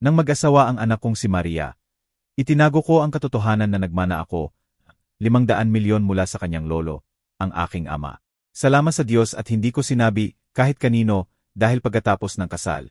Nang mag-asawa ang anak kong si Maria, itinago ko ang katotohanan na nagmana ako 500 milyon mula sa kanyang lolo, ang aking ama. Salamat sa Diyos at hindi ko sinabi kahit kanino dahil pagkatapos ng kasal.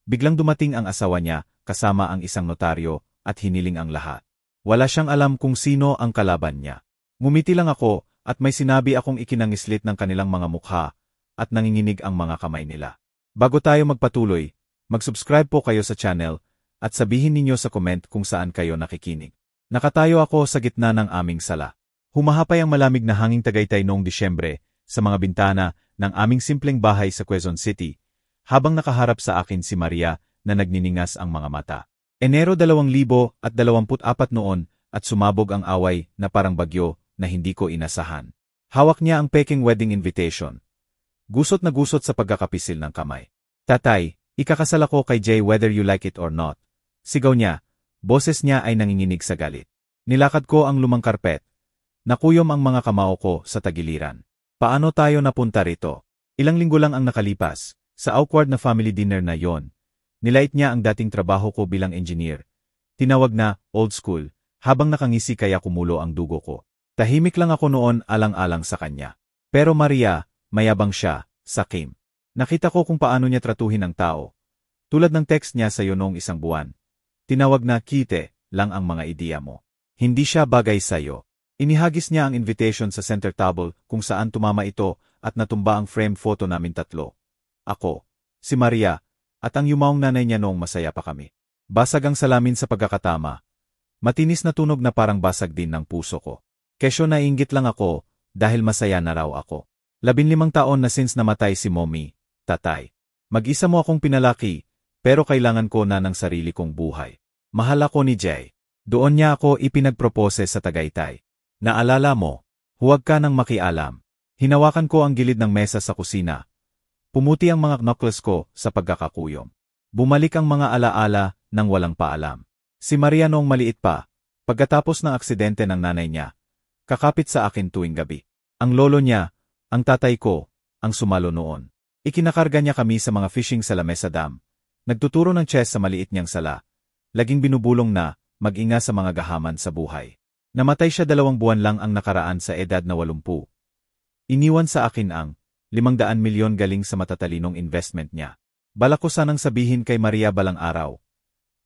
Biglang dumating ang asawa niya kasama ang isang notaryo at hiniling ang lahat. Wala siyang alam kung sino ang kalaban niya. Ngumiti lang ako at may sinabi akong ikinangislit ng kanilang mga mukha at nanginginig ang mga kamay nila. Bago tayo magpatuloy, mag-subscribe po kayo sa channel at sabihin ninyo sa comment kung saan kayo nakikinig. Nakatayo ako sa gitna ng aming sala. Humahapay ang malamig na hanging Tagaytay noong Disyembre sa mga bintana ng aming simpleng bahay sa Quezon City, habang nakaharap sa akin si Maria na nagniningas ang mga mata. Enero 2024 noon at sumabog ang away na parang bagyo na hindi ko inasahan. Hawak niya ang peking wedding invitation. Gusot na gusot sa pagkakapisil ng kamay. Tatay, ikakasal ako kay Jay whether you like it or not. Sigaw niya, boses niya ay nanginginig sa galit. Nilakad ko ang lumang karpet. Nakuyom ang mga kamao ko sa tagiliran. Paano tayo napunta rito? Ilang linggo lang ang nakalipas. Sa awkward na family dinner na yon, nilait niya ang dating trabaho ko bilang engineer. Tinawag na old school, habang nakangisi kaya kumulo ang dugo ko. Tahimik lang ako noon alang-alang sa kanya. Pero Maria, mayabang siya, sakim. Nakita ko kung paano niya tratuhin ang tao. Tulad ng text niya sa iyo noong isang buwan. Tinawag na kite lang ang mga ideya mo. Hindi siya bagay sa iyo. Inihagis niya ang invitation sa center table kung saan tumama ito at natumba ang frame photo namin tatlo. Ako, si Maria, at ang yumaong nanay niya noong masaya pa kami. Basag ang salamin sa pagkakatama. Matinis na tunog na parang basag din ng puso ko. Kesyo nainggit lang ako dahil masaya na raw ako. 15 taon na since namatay si Mommy, tatay. Mag-isa mo akong pinalaki, pero kailangan ko na ng sarili kong buhay. Mahal ako ni Jay. Doon niya ako ipinagpropose sa Tagaytay. Naalala mo, huwag ka nang makialam. Hinawakan ko ang gilid ng mesa sa kusina. Pumuti ang mga knuckles ko sa pagkakakuyom. Bumalik ang mga alaala nang walang paalam. Si Maria noong maliit pa, pagkatapos ng aksidente ng nanay niya, kakapit sa akin tuwing gabi. Ang lolo niya, ang tatay ko, ang sumalo noon. Ikinakarga niya kami sa mga fishing sa Lamesa Dam. Nagtuturo ng chess sa maliit niyang sala. Laging binubulong na, mag-inga sa mga gahaman sa buhay. Namatay siya 2 buwan lang ang nakaraan sa edad na 80. Iniwan sa akin ang 500 milyon galing sa matatalinong investment niya. Balak ko sanang sabihin kay Maria balang araw.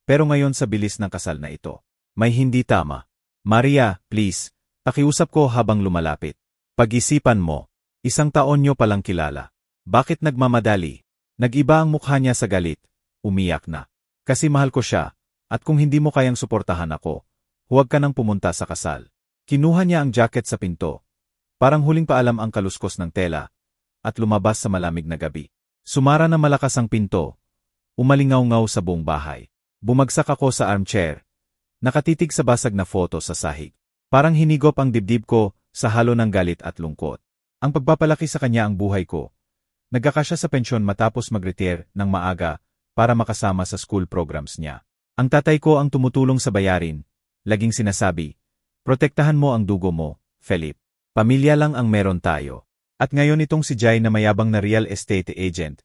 Pero ngayon sa bilis ng kasal na ito, may hindi tama. Maria, please, pakiusap ko habang lumalapit. Pag-isipan mo. 1 taon niyo palang kilala. Bakit nagmamadali? Nag-iba ang mukha niya sa galit. Umiyak na. Kasi mahal ko siya, at kung hindi mo kayang suportahan ako, huwag ka nang pumunta sa kasal. Kinuha niya ang jacket sa pinto. Parang huling paalam ang kaluskos ng tela, at lumabas sa malamig na gabi. Sumara na malakas ang pinto. Umalingaw-ngaw sa buong bahay. Bumagsak ako sa armchair. Nakatitig sa basag na photo sa sahig. Parang hinigop ang dibdib ko sa halo ng galit at lungkot. Ang pagpapalaki sa kanya ang buhay ko. Nagkakasya sa pensyon matapos mag-retire ng maaga para makasama sa school programs niya. Ang tatay ko ang tumutulong sa bayarin. Laging sinasabi, protektahan mo ang dugo mo, Philip. Pamilya lang ang meron tayo. At ngayon itong si Jay na mayabang na real estate agent.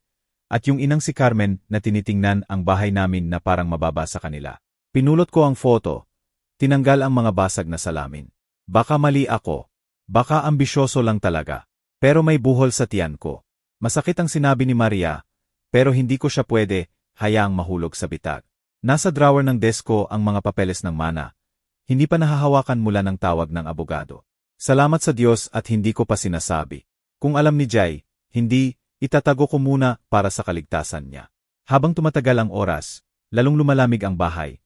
At yung inang si Carmen na tinitingnan ang bahay namin na parang mababa sa kanila. Pinulot ko ang photo. Tinanggal ang mga basag na salamin. Baka mali ako. Baka ambisyoso lang talaga. Pero may buhol sa tiyan ko. Masakit ang sinabi ni Maria, pero hindi ko siya pwede hayaang mahulog sa bitag. Nasa drawer ng desk ko ang mga papeles ng mana. Hindi pa nahahawakan mula ng tawag ng abogado. Salamat sa Diyos at hindi ko pa sinasabi. Kung alam ni Jay, hindi, itatago ko muna para sa kaligtasan niya. Habang tumatagal ang oras, lalong lumalamig ang bahay.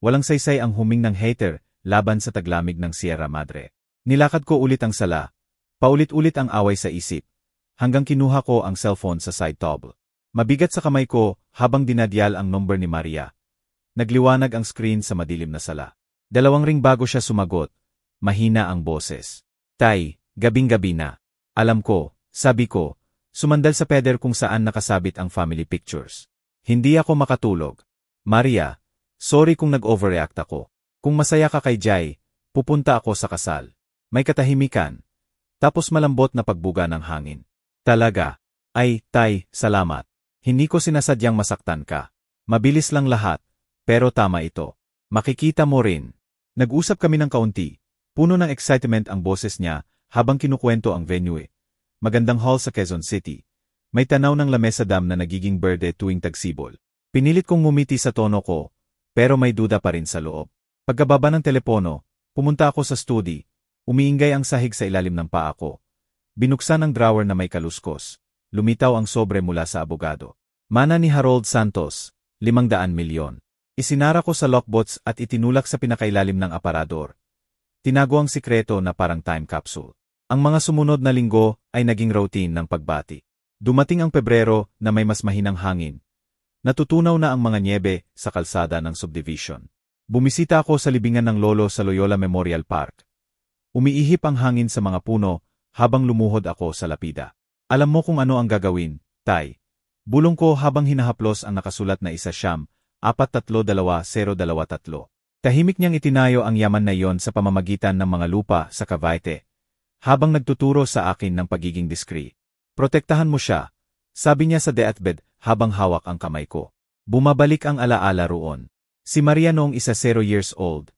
Walang saysay ang huming ng hater laban sa taglamig ng Sierra Madre. Nilakad ko ulit ang sala. Paulit-ulit ang away sa isip. Hanggang kinuha ko ang cellphone sa side table. Mabigat sa kamay ko habang dinadyal ang number ni Maria. Nagliwanag ang screen sa madilim na sala. 2 ring bago siya sumagot. Mahina ang boses. Tay, gabing-gabi na. Alam ko, sabi ko, sumandal sa peder kung saan nakasabit ang family pictures. Hindi ako makatulog. Maria, sorry kung nag-overreact ako. Kung masaya ka kay Jay, pupunta ako sa kasal. May katahimikan. Tapos malambot na pagbuga ng hangin. Talaga. Ay, tay, salamat. Hindi ko sinasadyang masaktan ka. Mabilis lang lahat. Pero tama ito. Makikita mo rin. Nag-usap kami ng kaunti. Puno ng excitement ang boses niya habang kinukwento ang venue. Magandang hall sa Quezon City. May tanaw ng Lamesa Dam na nagiging berde tuwing tagsibol. Pinilit kong ngumiti sa tono ko, pero may duda pa rin sa loob. Pagkababa ng telepono, pumunta ako sa study. Umiingay ang sahig sa ilalim ng paa ko. Binuksan ang drawer na may kaluskos. Lumitaw ang sobre mula sa abogado. Mana ni Harold Santos, 500 milyon. Isinara ko sa lockbox at itinulak sa pinakailalim ng aparador. Tinago ang sikreto na parang time capsule. Ang mga sumunod na linggo ay naging routine ng pagbati. Dumating ang Pebrero na may mas mahinang hangin. Natutunaw na ang mga nyebe sa kalsada ng subdivision. Bumisita ako sa libingan ng lolo sa Loyola Memorial Park. Umiihip ang hangin sa mga puno habang lumuhod ako sa lapida. Alam mo kung ano ang gagawin, Tay. Bulong ko habang hinahaplos ang nakasulat na 1-4-3-2-0-2-3. Tahimik niyang itinayo ang yaman na iyon sa pamamagitan ng mga lupa sa Cavite, habang nagtuturo sa akin ng pagiging discreet. Protektahan mo siya, sabi niya sa deathbed habang hawak ang kamay ko. Bumabalik ang alaala roon. Si Maria noong 0 years old.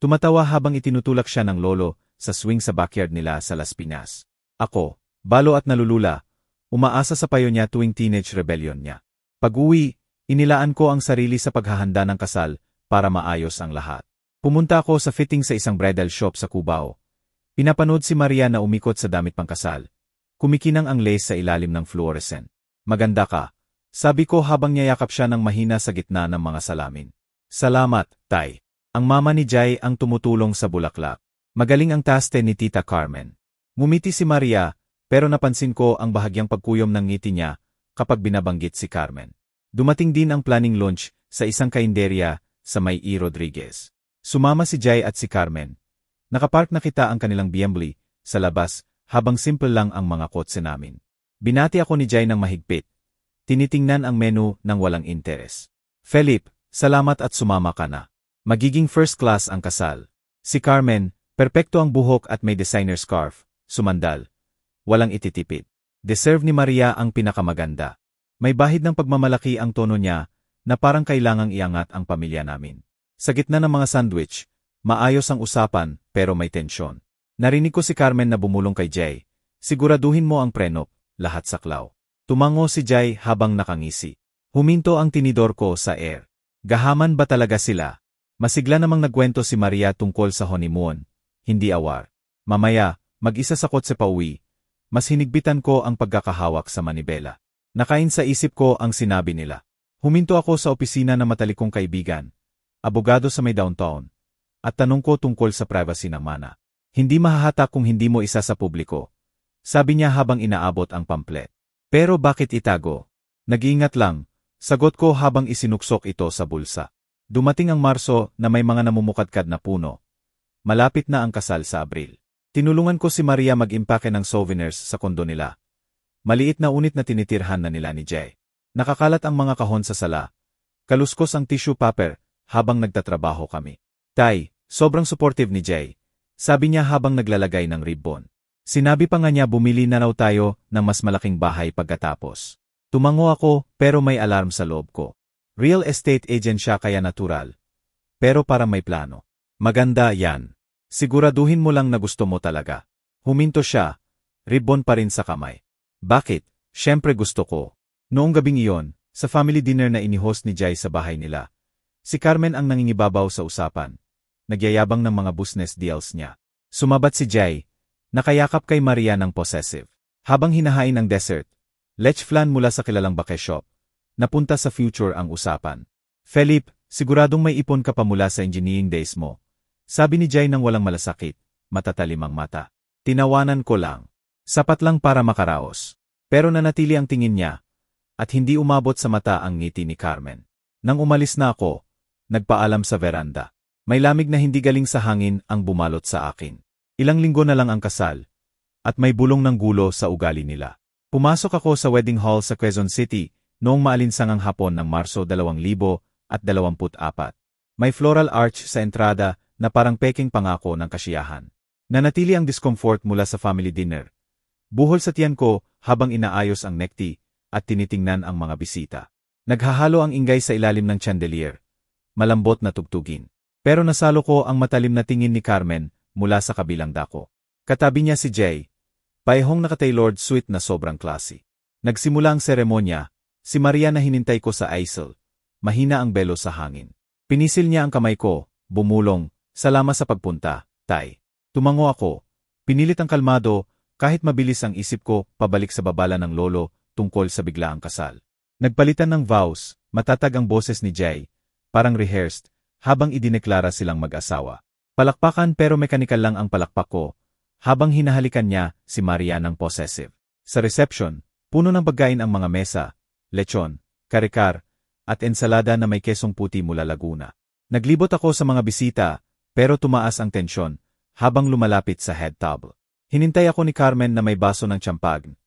Tumatawa habang itinutulak siya ng lolo sa swing sa backyard nila sa Las Piñas. Ako, balo at nalulula, umaasa sa payo niya tuwing teenage rebellion niya. Pag-uwi, inilaan ko ang sarili sa paghahanda ng kasal para maayos ang lahat. Pumunta ako sa fitting sa isang bridal shop sa Cubao. Pinapanood si Maria na umikot sa damit pangkasal. Kumikinang ang lace sa ilalim ng fluorescent. Maganda ka, sabi ko habang niyayakap siya ng mahina sa gitna ng mga salamin. Salamat, Tay. Ang mama ni Jai ang tumutulong sa bulaklak. Magaling ang taste ni Tita Carmen. Ngumiti si Maria, pero napansin ko ang bahagyang pagkuyom ng ngiti niya kapag binabanggit si Carmen. Dumating din ang planning lunch sa isang kainderya sa May E. Rodriguez. Sumama si Jai at si Carmen. Nakapark na kita ang kanilang BMW sa labas, habang simple lang ang mga kotse namin. Binati ako ni Jai ng mahigpit. Tinitingnan ang menu ng walang interes. Felipe, salamat at sumama ka na. Magiging first class ang kasal. Si Carmen, perpekto ang buhok at may designer scarf, sumandal. Walang ititipid. Deserve ni Maria ang pinakamaganda. May bahid ng pagmamalaki ang tono niya na parang kailangang iangat ang pamilya namin. Sa gitna ng mga sandwich, maayos ang usapan pero may tensyon. Narinig ko si Carmen na bumulong kay Jai. Siguraduhin mo ang prenup, lahat saklaw. Tumango si Jai habang nakangisi. Huminto ang tinidor ko sa air. Gahaman ba talaga sila? Masigla namang nagkwento si Maria tungkol sa honeymoon, hindi awar. Mamaya, mag-isa sa kotse pauwi. Mas hinigbitan ko ang pagkakahawak sa manibela. Nakain sa isip ko ang sinabi nila. Huminto ako sa opisina ng matalikong kaibigan, abogado sa may downtown, at tanong ko tungkol sa privacy ng mana. Hindi mahahatak kung hindi mo isa sa publiko, sabi niya habang inaabot ang pamphlet. Pero bakit itago? Nag-iingat lang, sagot ko habang isinuksok ito sa bulsa. Dumating ang Marso na may mga namumukadkad na puno. Malapit na ang kasal sa Abril. Tinulungan ko si Maria mag-impake ng souvenirs sa kondo nila. Maliit na unit na tinitirhan na nila ni Jai. Nakakalat ang mga kahon sa sala. Kaluskos ang tissue paper habang nagtatrabaho kami. Tay, sobrang supportive ni Jai. Sabi niya habang naglalagay ng ribbon. Sinabi pa nga niya bumili na raw tayo ng mas malaking bahay pagkatapos. Tumango ako pero may alarm sa loob ko. Real estate agent siya kaya natural. Pero parang may plano. Maganda yan. Siguraduhin mo lang na gusto mo talaga. Huminto siya. Ribbon pa rin sa kamay. Bakit? Siyempre gusto ko. Noong gabing iyon, sa family dinner na inihost ni Jai sa bahay nila, si Carmen ang nangingibabaw sa usapan. Nagyayabang ng mga business deals niya. Sumabat si Jai, nakayakap kay Maria ng possessive. Habang hinahain ang dessert, lech flan mula sa kilalang bake shop, napunta sa future ang usapan. Felipe, siguradong may ipon ka pa mula sa engineering days mo. Sabi ni Jai nang walang malasakit, matatalim ang mata. Tinawanan ko lang. Sapat lang para makaraos. Pero nanatili ang tingin niya, at hindi umabot sa mata ang ngiti ni Carmen. Nang umalis na ako, nagpaalam sa veranda. May lamig na hindi galing sa hangin ang bumalot sa akin. Ilang linggo na lang ang kasal, at may bulong ng gulo sa ugali nila. Pumasok ako sa wedding hall sa Quezon City noong maalinsangang hapon ng Marso 2024. May floral arch sa entrada na parang peking pangako ng kasiyahan. Nanatili ang discomfort mula sa family dinner. Buhol sa tiyan ko habang inaayos ang necktie at tinitingnan ang mga bisita. Naghahalo ang ingay sa ilalim ng chandelier. malambot na tugtugin. Pero nasalo ko ang matalim na tingin ni Carmen mula sa kabilang dako. Katabi niya si Jay, paehong naka-tailored suit na sobrang classy. Nagsimula ang seremonya, si Maria na hinintay ko sa aisle. Mahina ang belo sa hangin. Pinisil niya ang kamay ko, bumulong, "Salamat sa pagpunta, Tay." Tumango ako. Pinilit ang kalmado, kahit mabilis ang isip ko pabalik sa babala ng lolo tungkol sa biglaang kasal. Nagpalitan ng vows, matatag ang boses ni Jay, parang rehearsed, habang idineklara silang mag-asawa. Palakpakan pero mekanikal lang ang palakpak ko, habang hinahalikan niya si Maria ng possessive. Sa reception, puno ng pagkain ang mga mesa, lechon, karikar, at ensalada na may kesong puti mula Laguna. Naglibot ako sa mga bisita, pero tumaas ang tensyon, habang lumalapit sa head table. Hinintay ako ni Carmen na may baso ng champagne.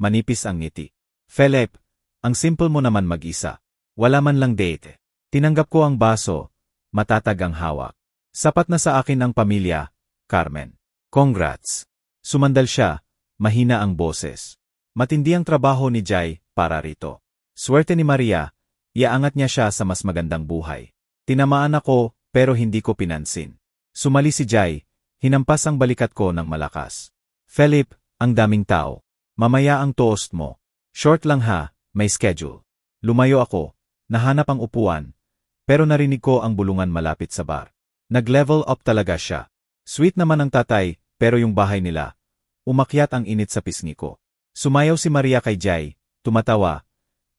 Manipis ang ngiti. "Philip, ang simple mo naman mag-isa. Wala man lang date." Tinanggap ko ang baso, matatag ang hawak. "Sapat na sa akin ang pamilya, Carmen." "Congrats." Sumandal siya, mahina ang boses. Matindi ang trabaho ni Jay para rito. Swerte ni Maria, iaangat niya siya sa mas magandang buhay. Tinamaan ako, pero hindi ko pinansin. Sumali si Jay, hinampas ang balikat ko ng malakas. "Philip, ang daming tao. Mamaya ang toast mo." "Short lang ha, may schedule." Lumayo ako, nahanap ang upuan, pero narinig ko ang bulungan malapit sa bar. Nag-level up talaga siya. Sweet naman ang tatay, pero yung bahay nila. Umakyat ang init sa pisngi ko. Sumayaw si Maria kay Jay, tumatawa,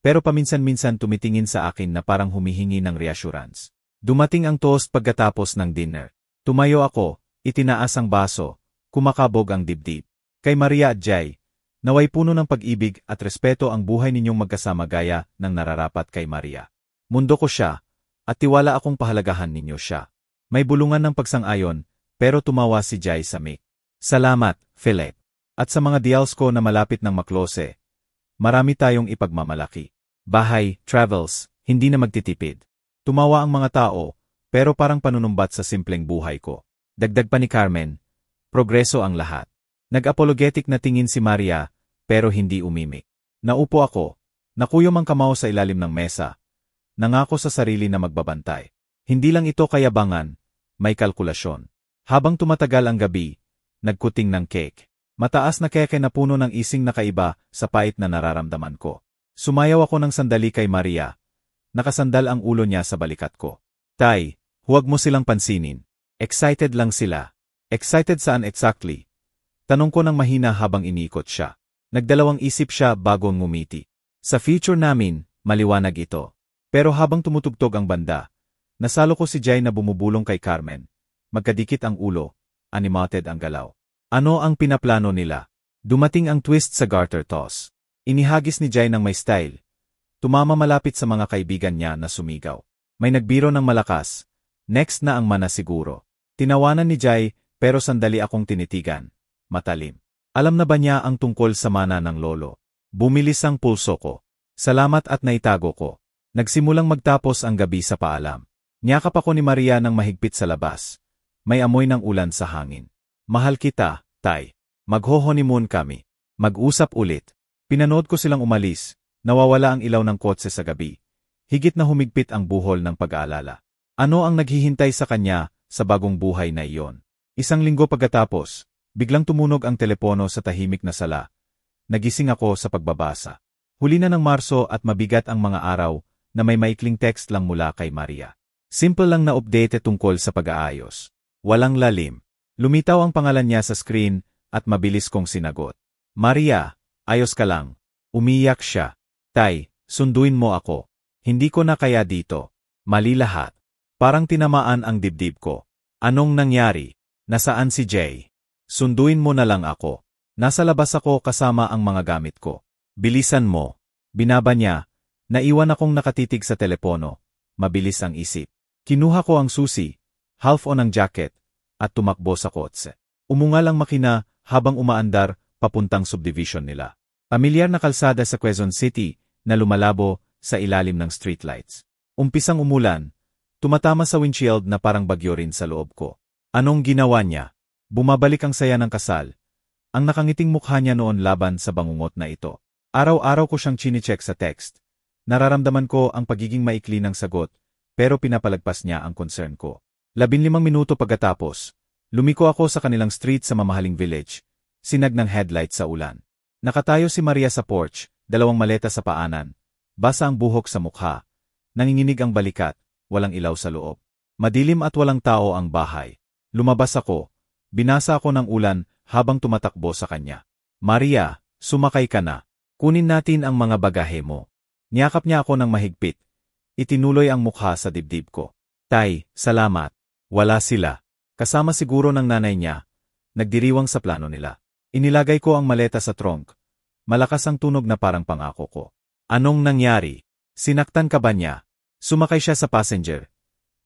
pero paminsan-minsan tumitingin sa akin na parang humihingi ng reassurance. Dumating ang toast pagkatapos ng dinner. Tumayo ako, itinaas ang baso, kumakabog ang dibdib. "Kay Maria at Jay, naway puno ng pag-ibig at respeto ang buhay ninyong magkasama gaya ng nararapat kay Maria. Mundo ko siya, at tiwala akong pahalagahan ninyo siya." May bulungan ng pagsang-ayon, pero tumawa si Jay sa mic. "Salamat, Philip." At sa mga deals ko na malapit ng maklose, marami tayong ipagmamalaki. Bahay, travels, hindi na magtitipid. Tumawa ang mga tao, pero parang panunumbat sa simpleng buhay ko. Dagdag pa ni Carmen, progreso ang lahat. Nag-apologetic na tingin si Maria, pero hindi umimik. Naupo ako, nakuyom ang kamao sa ilalim ng mesa. Nangako sa sarili na magbabantay. Hindi lang ito kayabangan, may kalkulasyon. Habang tumatagal ang gabi, nagkuting ng cake. Mataas na keke na puno ng ising na kaiba sa pait na nararamdaman ko. Sumayaw ako ng sandali kay Maria. Nakasandal ang ulo niya sa balikat ko. "Tay, huwag mo silang pansinin. Excited lang sila." "Excited saan exactly?" Tanong ko ng mahina habang iniikot siya. Nagdalawang isip siya bago ngumiti. "Sa future namin, maliwanag ito." Pero habang tumutugtog ang banda, nasalo ko si Jay na bumubulong kay Carmen. Magkadikit ang ulo, animated ang galaw. Ano ang pinaplano nila? Dumating ang twist sa garter toss. Inihagis ni Jay ng may style. Tumama malapit sa mga kaibigan niya na sumigaw. May nagbiro ng malakas. Next na ang mana siguro. Tinawanan ni Jay, pero sandali akong tinitigan. Matalim. Alam na ba niya ang tungkol sa mana ng lolo? Bumilis ang pulso ko. Salamat at naitago ko. Nagsimulang magtapos ang gabi sa paalam. Niyakap ako ni Maria ng mahigpit sa labas. May amoy ng ulan sa hangin. "Mahal kita, Tay. Magho-honeymoon kami. Mag-usap ulit." Pinanood ko silang umalis. Nawawala ang ilaw ng kotse sa gabi. Higit na humigpit ang buhol ng pag-aalala. Ano ang naghihintay sa kanya sa bagong buhay na iyon? Isang linggo pagkatapos, biglang tumunog ang telepono sa tahimik na sala. Nagising ako sa pagbabasa. Huli na ng Marso at mabigat ang mga araw na may maikling text lang mula kay Maria. Simple lang na update tungkol sa pag-aayos. Walang lalim. Lumitaw ang pangalan niya sa screen at mabilis kong sinagot. "Maria, ayos ka lang." Umiyak siya. "Tay, sunduin mo ako. Hindi ko na kaya dito." Mali lahat. Parang tinamaan ang dibdib ko. Anong nangyari? Nasaan si Jay? "Sunduin mo na lang ako. Nasa labas ako kasama ang mga gamit ko." "Bilisan mo." Binaba niya. Naiwan akong nakatitig sa telepono. Mabilis ang isip. Kinuha ko ang susi, half on ang jacket, at tumakbo sa kotse. Umungal ang makina habang umaandar papuntang subdivision nila. Pamilyar na kalsada sa Quezon City na lumalabo sa ilalim ng streetlights. Umpisang umulan, tumatama sa windshield na parang bagyo rin sa loob ko. Anong ginawa niya? Bumabalik ang saya ng kasal. Ang nakangiting mukha niya noon laban sa bangungot na ito. Araw-araw ko siyang chine-check sa text. Nararamdaman ko ang pagiging maikli ng sagot, pero pinapalagpas niya ang concern ko. 15 minuto pagkatapos, lumiko ako sa kanilang street sa mamahaling village, sinag ng headlight sa ulan. Nakatayo si Maria sa porch, 2 maleta sa paanan, basa ang buhok sa mukha, nanginginig ang balikat, walang ilaw sa loob. Madilim at walang tao ang bahay. Lumabas ako, binasa ako ng ulan habang tumatakbo sa kanya. Maria, sumakay ka na. Kunin natin ang mga bagahe mo. Niyakap niya ako ng mahigpit. Itinuloy ang mukha sa dibdib ko. Tay, salamat. Wala sila. Kasama siguro ng nanay niya. Nagdiriwang sa plano nila. Inilagay ko ang maleta sa trunk. Malakas ang tunog na parang pangako ko. Anong nangyari? Sinaktan ka ba niya? Sumakay siya sa passenger.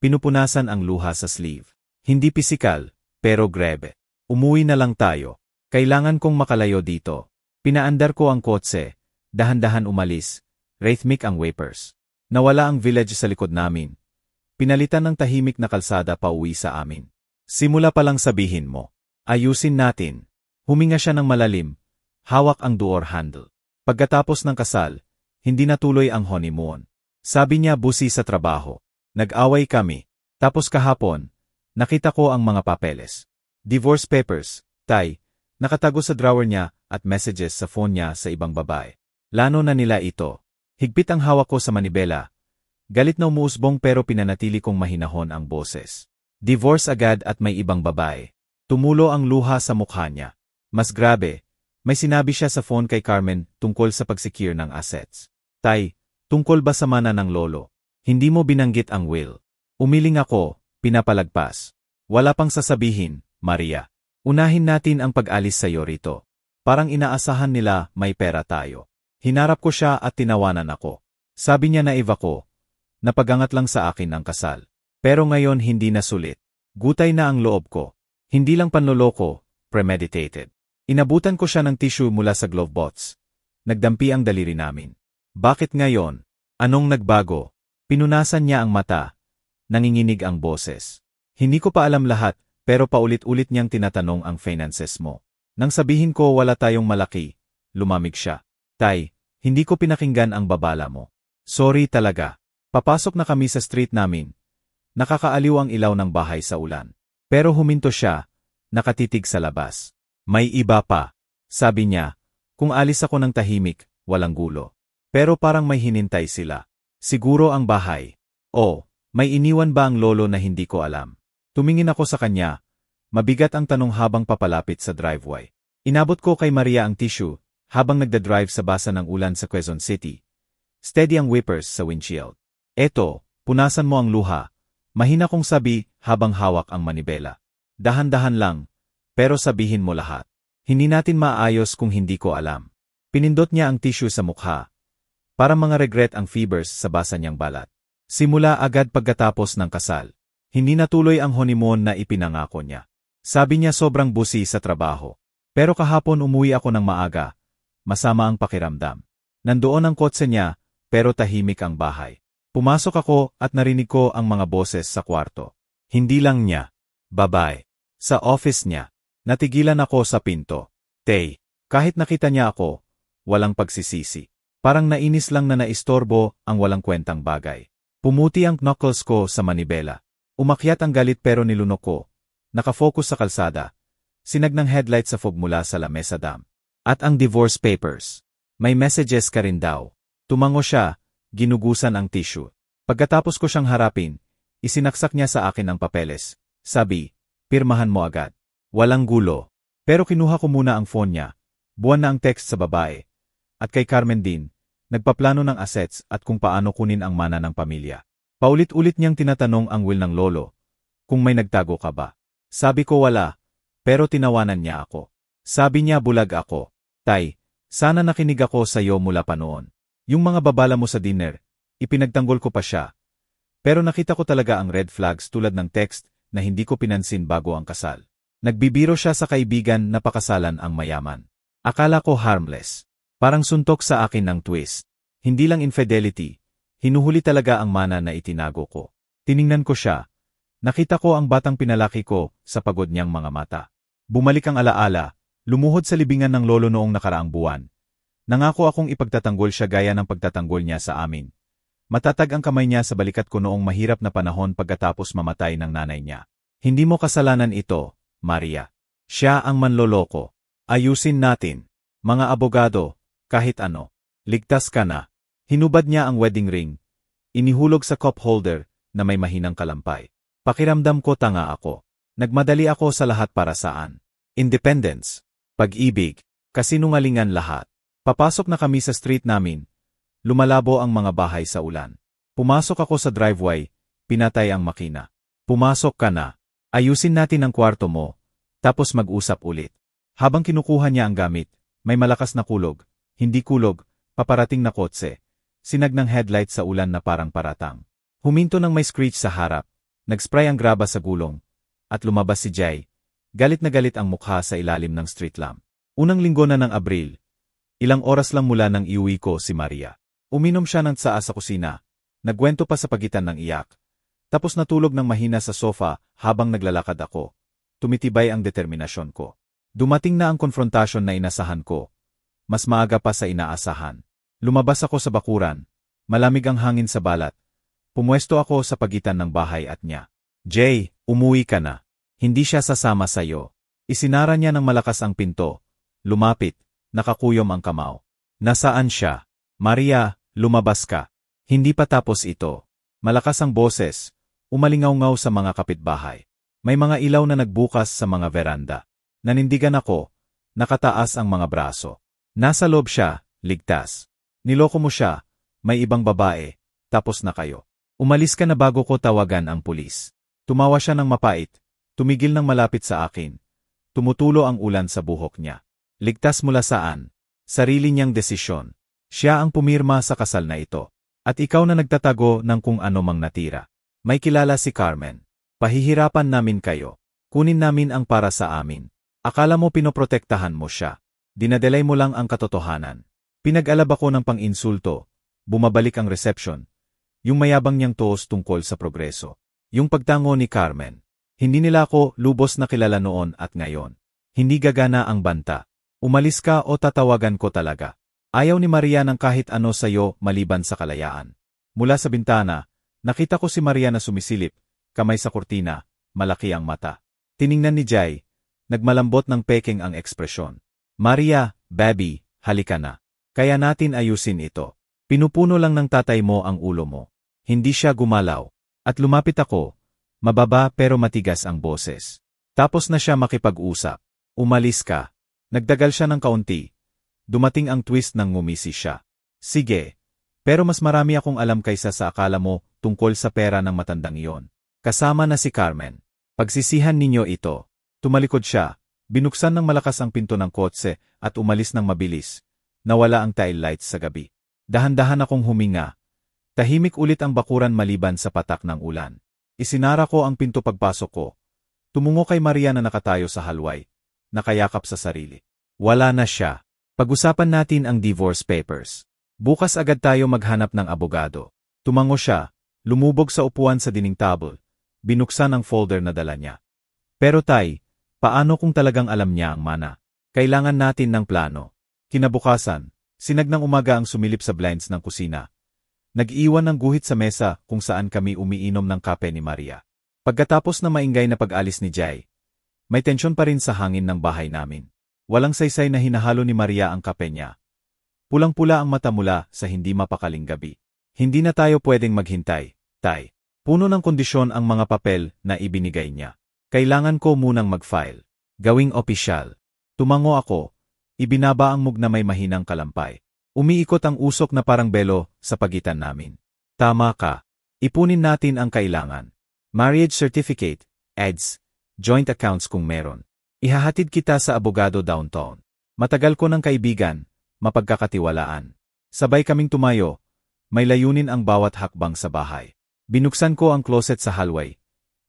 Pinupunasan ang luha sa sleeve. Hindi pisikal, pero grebe. Umuwi na lang tayo. Kailangan kong makalayo dito. Pinaandar ko ang kotse. Dahan-dahan umalis. Rhythmic ang wipers. Nawala ang village sa likod namin. Pinalitan ng tahimik na kalsada pauwi sa amin. Simula pa lang sabihin mo. Ayusin natin. Huminga siya ng malalim. Hawak ang door handle. Pagkatapos ng kasal, hindi natuloy ang honeymoon. Sabi niya busy sa trabaho. Nag-away kami. Tapos kahapon, nakita ko ang mga papeles. Divorce papers, tay, nakatago sa drawer niya at messages sa phone niya sa ibang babae. Lano na nila ito. Higpit ang hawak ko sa manibela. Galit na umuusbong pero pinanatili kong mahinahon ang boses. Divorce agad at may ibang babae. Tumulo ang luha sa mukha niya. Mas grabe, may sinabi siya sa phone kay Carmen tungkol sa pagsecure ng assets. Tay, tungkol ba sa mana ng lolo? Hindi mo binanggit ang will. Umiling ako, pinapalagpas. Wala pang sasabihin, Maria. Unahin natin ang pag-alis sa'yo rito. Parang inaasahan nila may pera tayo. Hinarap ko siya at tinawanan ako. Sabi niya naiva ko. Napagangat lang sa akin ang kasal. Pero ngayon hindi na sulit. Gutay na ang loob ko. Hindi lang panloloko, premeditated. Inabutan ko siya ng tissue mula sa glove box. Nagdampi ang daliri namin. Bakit ngayon? Anong nagbago? Pinunasan niya ang mata. Nanginginig ang boses. Hindi ko pa alam lahat, pero paulit-ulit niyang tinatanong ang finances mo. Nang sabihin ko wala tayong malaki, lumamig siya. Tay, hindi ko pinakinggan ang babala mo. Sorry talaga. Papasok na kami sa street namin. Nakakaaliw ang ilaw ng bahay sa ulan. Pero huminto siya, nakatitig sa labas. May iba pa. Sabi niya, kung alis ako ng tahimik, walang gulo. Pero parang may hinintay sila. Siguro ang bahay. O, may iniwan ba ang lolo na hindi ko alam? Tumingin ako sa kanya. Mabigat ang tanong habang papalapit sa driveway. Inabot ko kay Maria ang tissue habang nagdadrive sa basa ng ulan sa Quezon City. Steady ang whippers sa windshield. Eto, punasan mo ang luha. Mahina kong sabi habang hawak ang manibela. Dahan-dahan lang, pero sabihin mo lahat. Hindi natin maayos kung hindi ko alam. Pinindot niya ang tissue sa mukha. Para mga regret ang fibers sa basa niyang balat. Simula agad pagkatapos ng kasal. Hindi natuloy ang honeymoon na ipinangako niya. Sabi niya sobrang busy sa trabaho. Pero kahapon umuwi ako ng maaga. Masama ang pakiramdam. Nandoon ang kotse niya, pero tahimik ang bahay. Pumasok ako at narinig ko ang mga boses sa kwarto. Hindi lang niya. Babae. Sa office niya. Natigilan ako sa pinto. Tay, kahit nakita niya ako, walang pagsisisi. Parang nainis lang na naistorbo ang walang kwentang bagay. Pumuti ang knuckles ko sa manibela. Umakyat ang galit pero nilunok ko. Nakafocus sa kalsada. Sinag ng headlight sa fog mula sa lamesa dam. At ang divorce papers. May messages ka rin daw. Tumango siya, ginugusan ang tissue. Pagkatapos ko siyang harapin, isinaksak niya sa akin ang papeles. Sabi, pirmahan mo agad. Walang gulo. Pero kinuha ko muna ang phone niya. Buwan na ang text sa babae. At kay Carmen din, nagpaplano ng assets at kung paano kunin ang mana ng pamilya. Paulit-ulit niyang tinatanong ang will ng lolo, kung may nagtago ka ba. Sabi ko wala, pero tinawanan niya ako. Sabi niya bulag ako. Tay, sana nakinig ako sa iyo mula pa noon. Yung mga babala mo sa dinner, ipinagtanggol ko pa siya. Pero nakita ko talaga ang red flags tulad ng text na hindi ko pinansin bago ang kasal. Nagbibiro siya sa kaibigan na pakasalan ang mayaman. Akala ko harmless. Parang suntok sa akin ng twist. Hindi lang infidelity, hinuhuli talaga ang mana na itinago ko. Tiningnan ko siya. Nakita ko ang batang pinalaki ko sa pagod niyang mga mata. Bumalik ang alaala, lumuhod sa libingan ng lolo noong nakaraang buwan. Nangako akong ipagtatanggol siya gaya ng pagtatanggol niya sa amin. Matatag ang kamay niya sa balikat ko noong mahirap na panahon pagkatapos mamatay ng nanay niya. Hindi mo kasalanan ito, Maria. Siya ang manloloko. Ayusin natin. Mga abogado, kahit ano. Ligtas ka na. Hinubad niya ang wedding ring. Inihulog sa cup holder na may mahinang kalampay. Pakiramdam ko tanga ako. Nagmadali ako sa lahat para saan? Independence. Pag-ibig. Kasinungalingan lahat. Papasok na kami sa street namin. Lumalabo ang mga bahay sa ulan. Pumasok ako sa driveway, pinatay ang makina. Pumasok ka na. Ayusin natin ang kwarto mo, tapos mag-usap ulit. Habang kinukuha niya ang gamit, may malakas na kulog, hindi kulog, paparating na kotse. Sinag ng headlight sa ulan na parang paratang. Huminto ng may screech sa harap, nagspray ang graba sa gulong, at lumabas si Jay. Galit na galit ang mukha sa ilalim ng street lamp. Unang linggo na ng Abril. Ilang oras lang mula nang iuwi ko si Maria. Uminom siya ng tsaa sa kusina. Nagwento pa sa pagitan ng iyak. Tapos natulog ng mahina sa sofa habang naglalakad ako. Tumitibay ang determinasyon ko. Dumating na ang konfrontasyon na inasahan ko. Mas maaga pa sa inaasahan. Lumabas ako sa bakuran. Malamig ang hangin sa balat. Pumwesto ako sa pagitan ng bahay at niya. Jay, umuwi ka na. Hindi siya sasama sa'yo. Isinara niya ng malakas ang pinto. Lumapit. Nakakuyom ang kamao. Nasaan siya? Maria, lumabas ka. Hindi pa tapos ito. Malakas ang boses. Umalingaw-ngaw sa mga kapitbahay. May mga ilaw na nagbukas sa mga veranda. Nanindigan ako. Nakataas ang mga braso. Nasa loob siya, ligtas. Niloko mo siya. May ibang babae. Tapos na kayo. Umalis ka na bago ko tawagan ang pulis. Tumawa siya ng mapait. Tumigil ng malapit sa akin. Tumutulo ang ulan sa buhok niya. Ligtas mula saan? Sarili niyang desisyon. Siya ang pumirma sa kasal na ito. At ikaw na nagtatago ng kung ano mang natira. May kilala si Carmen. Pahihirapan namin kayo. Kunin namin ang para sa amin. Akala mo pinoprotektahan mo siya. Dinadelay mo lang ang katotohanan. Pinag-alab ako ng pang-insulto. Bumabalik ang reception. Yung mayabang niyang toos tungkol sa progreso. Yung pagtango ni Carmen. Hindi nila ako lubos na kilala noon at ngayon. Hindi gagana ang banta. Umalis ka o tatawagan ko talaga. Ayaw ni Maria ng kahit ano sa'yo maliban sa kalayaan. Mula sa bintana, nakita ko si Maria na sumisilip, kamay sa kurtina, malaki ang mata. Tiningnan ni Jay, nagmalambot ng peking ang ekspresyon. Maria, baby, halika na. Kaya natin ayusin ito. Pinupuno lang ng tatay mo ang ulo mo. Hindi siya gumalaw. At lumapit ako, mababa pero matigas ang boses. Tapos na siya makipag-usap. Umalis ka. Nagdagal siya ng kaunti. Dumating ang twist nang ngumisi siya. Sige, pero mas marami akong alam kaysa sa akala mo tungkol sa pera ng matandang iyon. Kasama na si Carmen. Pagsisihan ninyo ito. Tumalikod siya, binuksan ng malakas ang pinto ng kotse at umalis ng mabilis. Nawala ang tail lights sa gabi. Dahan-dahan akong huminga. Tahimik ulit ang bakuran maliban sa patak ng ulan. Isinara ko ang pinto pagpasok ko. Tumungo kay Maria na nakatayo sa halway. Nakayakap sa sarili. Wala na siya. Pag-usapan natin ang divorce papers. Bukas agad tayo maghanap ng abogado. Tumango siya, lumubog sa upuan sa dining table. Binuksan ang folder na dala niya. Pero tay, paano kung talagang alam niya ang mana? Kailangan natin ng plano. Kinabukasan, sinag ng umaga ang sumilip sa blinds ng kusina. Nag-iwan ng guhit sa mesa kung saan kami umiinom ng kape ni Maria. Pagkatapos na maingay na pag-alis ni Jay, may tensyon pa rin sa hangin ng bahay namin. Walang saysay na hinahalo ni Maria ang kape niya. Pulang-pula ang mata mula sa hindi mapakaling gabi. Hindi na tayo pwedeng maghintay, tay. Puno ng kondisyon ang mga papel na ibinigay niya. Kailangan ko munang mag-file. Gawing opisyal. Tumango ako. Ibinaba ang mug na may mahinang kalampay. Umiikot ang usok na parang belo sa pagitan namin. Tama ka. Ipunin natin ang kailangan. Marriage certificate, EDS, joint accounts kung meron. Ihahatid kita sa abogado downtown. Matagal ko ng kaibigan, mapagkakatiwalaan. Sabay kaming tumayo, may layunin ang bawat hakbang sa bahay. Binuksan ko ang closet sa hallway.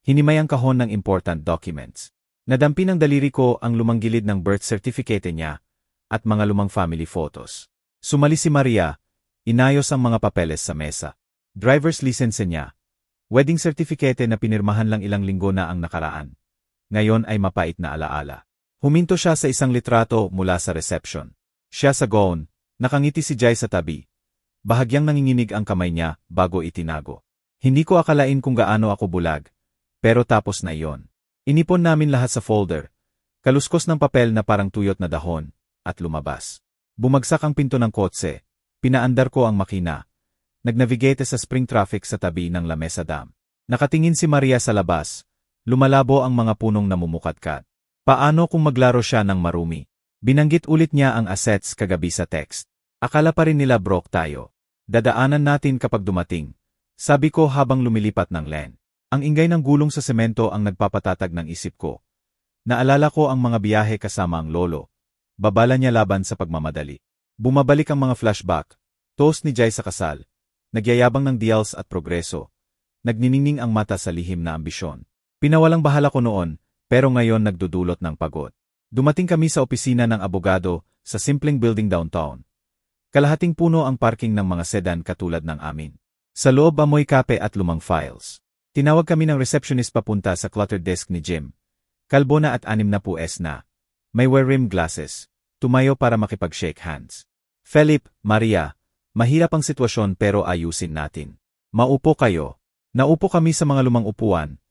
Hinimay ang kahon ng important documents. Nadampi ng daliri ko ang lumang gilid ng birth certificate niya at mga lumang family photos. Sumali si Maria, inayos ang mga papeles sa mesa. Driver's license niya. Wedding certificate na pinirmahan lang ilang linggo na ang nakaraan. Ngayon ay mapait na alaala. Huminto siya sa isang litrato mula sa reception. Siya sa gown, nakangiti si Jay sa tabi. Bahagyang nanginginig ang kamay niya bago itinago. Hindi ko akalain kung gaano ako bulag. Pero tapos na iyon. Inipon namin lahat sa folder. Kaluskos ng papel na parang tuyot na dahon. At lumabas. Bumagsak ang pinto ng kotse. Pinaandar ko ang makina. Nagnavigate sa spring traffic sa tabi ng La Mesa Dam. Nakatingin si Maria sa labas. Lumalabo ang mga punong namumukadkad. Paano kung maglaro siya ng marumi? Binanggit ulit niya ang assets kagabi sa text. Akala pa rin nila broke tayo. Dadaanan natin kapag dumating. Sabi ko habang lumilipat ng lane. Ang ingay ng gulong sa semento ang nagpapatatag ng isip ko. Naalala ko ang mga biyahe kasama ang lolo. Babala niya laban sa pagmamadali. Bumabalik ang mga flashback. Toast ni Jai sa kasal. Nagyayabang ng deals at progreso. Nagniningning ang mata sa lihim na ambisyon. Pinawalang bahala ko noon, pero ngayon nagdudulot ng pagod. Dumating kami sa opisina ng abogado sa simpleng building downtown. Kalahating puno ang parking ng mga sedan katulad ng amin. Sa loob amoy kape at lumang files. Tinawag kami ng receptionist papunta sa cluttered desk ni Jim. Kalbo na at 60s na. May wear-rimmed glasses. Tumayo para makipag-shake hands. Felipe, Maria, mahirap ang sitwasyon pero ayusin natin. Maupo kayo. Naupo kami sa mga lumang upuan.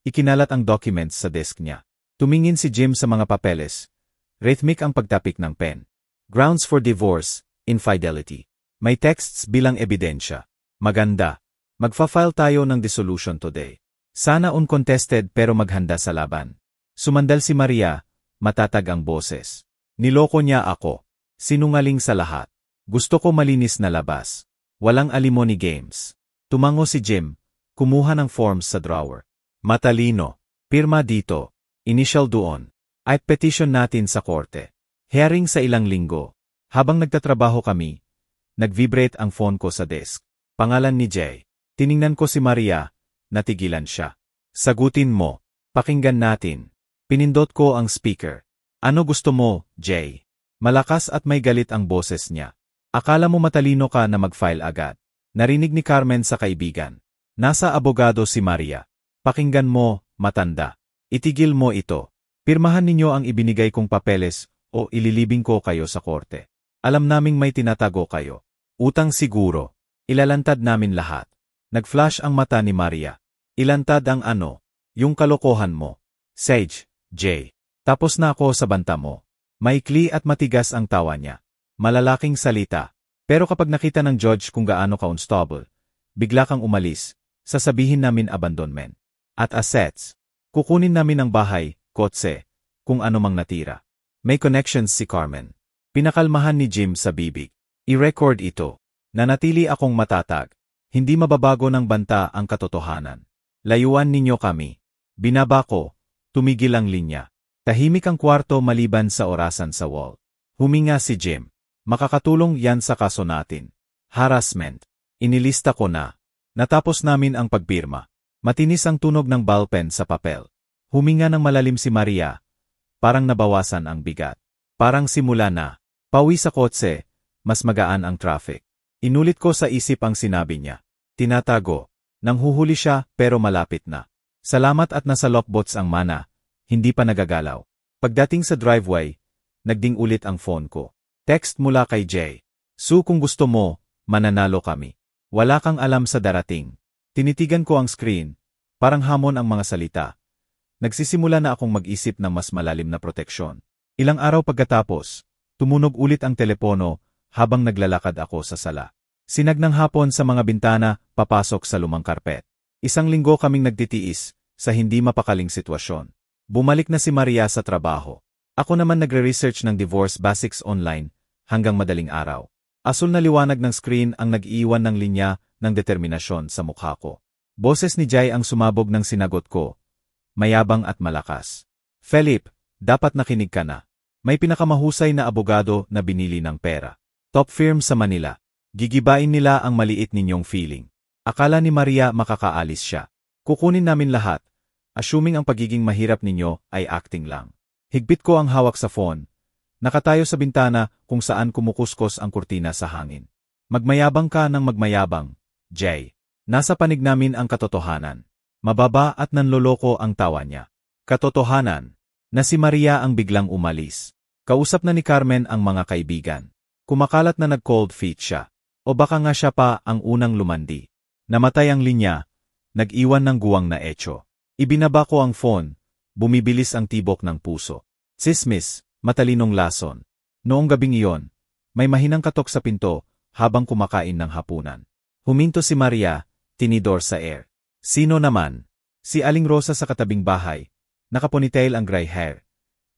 Ikinalat ang documents sa desk niya. Tumingin si Jim sa mga papeles. Rhythmic ang pagtapik ng pen. Grounds for divorce, infidelity. May texts bilang ebidensya. Maganda. Magfa-file tayo ng dissolution today. Sana uncontested pero maghanda sa laban. Sumandal si Maria, matatag ang boses. Niloko niya ako. Sinungaling sa lahat. Gusto ko malinis na labas. Walang alimony games. Tumango si Jim, kumuha ng forms sa drawer. Matalino. Pirma dito. Initial doon. At petition natin sa korte. Hearing sa ilang linggo. Habang nagtatrabaho kami, nag-vibrate ang phone ko sa desk. Pangalan ni Jay. Tiningnan ko si Maria, natigilan siya. Sagutin mo. Pakinggan natin. Pinindot ko ang speaker. Ano gusto mo, Jay? Malakas at may galit ang boses niya. Akala mo matalino ka na mag-file agad. Narinig ni Carmen sa kaibigan. Nasa abogado si Maria. Pakinggan mo, matanda. Itigil mo ito. Pirmahan ninyo ang ibinigay kong papeles o ililibing ko kayo sa korte. Alam naming may tinatago kayo. Utang siguro. Ilalantad namin lahat. Nag-flash ang mata ni Maria. Ilantad ang ano? Yung kalokohan mo. Sage, Jay. Tapos na ako sa banta mo. Maikli at matigas ang tawa niya. Malalaking salita. Pero kapag nakita ng judge kung gaano ka unstable, bigla kang umalis, sasabihin namin abandonment. At assets. Kukunin namin ang bahay, kotse, kung ano mang natira. May connections si Carmen. Pinakalmahan ni Jim sa bibig. I-record ito. Nanatili akong matatag. Hindi mababago ng banta ang katotohanan. Layuan ninyo kami. Binaba ko. Tumigil ang linya. Tahimik ang kwarto maliban sa orasan sa wall. Huminga si Jim. Makakatulong yan sa kaso natin. Harassment. Inilista ko na. Natapos namin ang pagpirma. Matinis ang tunog ng ballpen sa papel. Huminga ng malalim si Maria. Parang nabawasan ang bigat. Parang simula na. Pauwi sa kotse. Mas magaan ang traffic. Inulit ko sa isip ang sinabi niya. Tinatago. Nanghuhuli siya pero malapit na. Salamat at nasa lockbox ang mana. Hindi pa nagagalaw. Pagdating sa driveway, nagding ulit ang phone ko. Text mula kay Jay. Sue, kung gusto mo, mananalo kami. Wala kang alam sa darating. Tinitigan ko ang screen. Parang hamon ang mga salita. Nagsisimula na akong mag-isip ng mas malalim na proteksyon. Ilang araw pagkatapos, tumunog ulit ang telepono habang naglalakad ako sa sala. Sinag ng hapon sa mga bintana, papasok sa lumang karpet. Isang linggo kaming nagtitiis sa hindi mapakaling sitwasyon. Bumalik na si Maria sa trabaho. Ako naman nagre-research ng divorce basics online hanggang madaling araw. Asul na liwanag ng screen ang nag-iiwan ng linya ng determinasyon sa mukha ko. Boses ni Jai ang sumabog ng sinagot ko. Mayabang at malakas. Felipe, dapat nakinig ka na. May pinakamahusay na abogado na binili ng pera. Top firm sa Manila. Gigibain nila ang maliit ninyong feeling. Akala ni Maria makakaalis siya. Kukunin namin lahat, assuming ang pagiging mahirap ninyo ay acting lang. Higpit ko ang hawak sa phone. Nakatayo sa bintana kung saan kumukuskos ang kurtina sa hangin. Magmayabang ka ng magmayabang, Jay. Nasa panig namin ang katotohanan. Mababa at nanloloko ang tawa niya. Katotohanan, na si Maria ang biglang umalis. Kausap na ni Carmen ang mga kaibigan. Kumakalat na nag-cold feet siya. O baka nga siya pa ang unang lumandi. Namatay ang linya, nag-iwan ng guwang na etyo. Ibinaba ko ang phone, bumibilis ang tibok ng puso. Sismis, matalinong lason. Noong gabing iyon, may mahinang katok sa pinto habang kumakain ng hapunan. Huminto si Maria, tinidor sa air. Sino naman? Si Aling Rosa sa katabing bahay. Nakaponitail ang gray hair.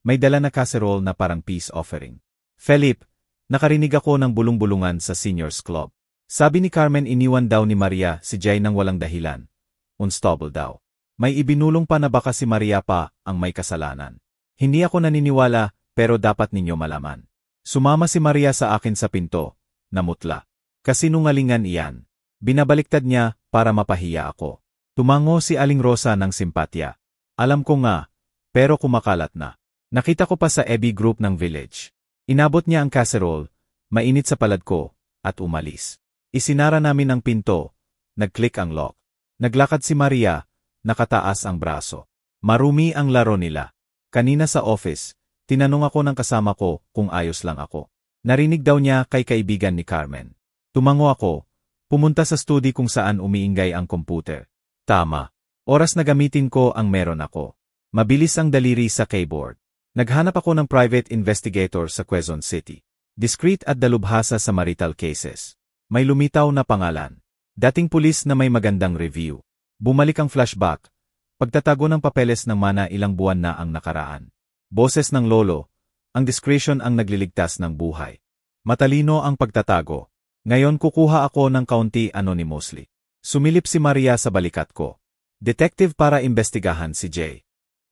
May dala na casserole na parang peace offering. Felipe, nakarinig ako ng bulong-bulungan sa seniors club. Sabi ni Carmen iniwan daw ni Maria si Jay nang walang dahilan. Unstable daw. May ibinulong pa na baka si Maria pa ang may kasalanan. Hindi ako naniniwala pero dapat ninyo malaman. Sumama si Maria sa akin sa pinto. Namutla. Kasinungalingan iyan. Binabaliktad niya para mapahiya ako. Tumango si Aling Rosa ng simpatya. Alam ko nga, pero kumakalat na. Nakita ko pa sa EB group ng village. Inabot niya ang casserole, mainit sa palad ko, at umalis. Isinara namin ang pinto, nag-click ang lock. Naglakad si Maria, nakataas ang braso. Marumi ang laro nila. Kanina sa office, tinanong ako ng kasama ko kung ayos lang ako. Narinig daw niya kay kaibigan ni Carmen. Tumango ako, pumunta sa study kung saan umiingay ang computer. Tama. Oras na gamitin ko ang meron ako. Mabilis ang daliri sa keyboard. Naghanap ako ng private investigator sa Quezon City. Discreet at dalubhasa sa marital cases. May lumitaw na pangalan. Dating pulis na may magandang review. Bumalik ang flashback. Pagtatago ng papeles ng mana ilang buwan na ang nakaraan. Boses ng lolo. Ang discretion ang nagliligtas ng buhay. Matalino ang pagtatago. Ngayon kukuha ako ng kaunti anonymously. Sumilip si Maria sa balikat ko. Detective para imbestigahan si Jay.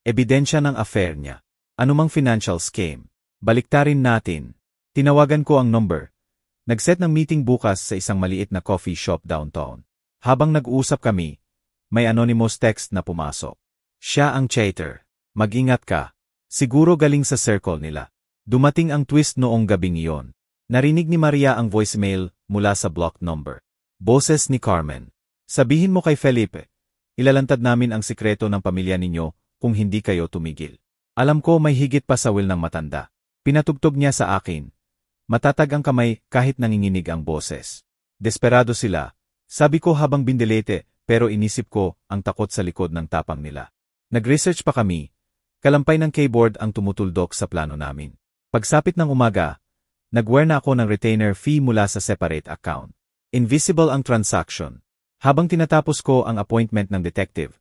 Ebidensya ng affair niya. Anumang financial scheme. Baliktarin natin. Tinawagan ko ang number. Nagset ng meeting bukas sa isang maliit na coffee shop downtown. Habang nag-uusap kami, may anonymous text na pumasok. Siya ang cheater. Mag-ingat ka. Siguro galing sa circle nila. Dumating ang twist noong gabing iyon. Narinig ni Maria ang voicemail mula sa blocked number. Boses ni Carmen. Sabihin mo kay Felipe, ilalantad namin ang sikreto ng pamilya ninyo kung hindi kayo tumigil. Alam ko may higit pa sa will ng matanda. Pinatugtog niya sa akin. Matatag ang kamay kahit nanginginig ang boses. Desperado sila. Sabi ko habang bindelete, pero inisip ko ang takot sa likod ng tapang nila. Nag-research pa kami. Kalampay ng keyboard ang tumutuldok sa plano namin. Pagsapit ng umaga, nag-wire na ako ng retainer fee mula sa separate account. Invisible ang transaction. Habang tinatapos ko ang appointment ng detective,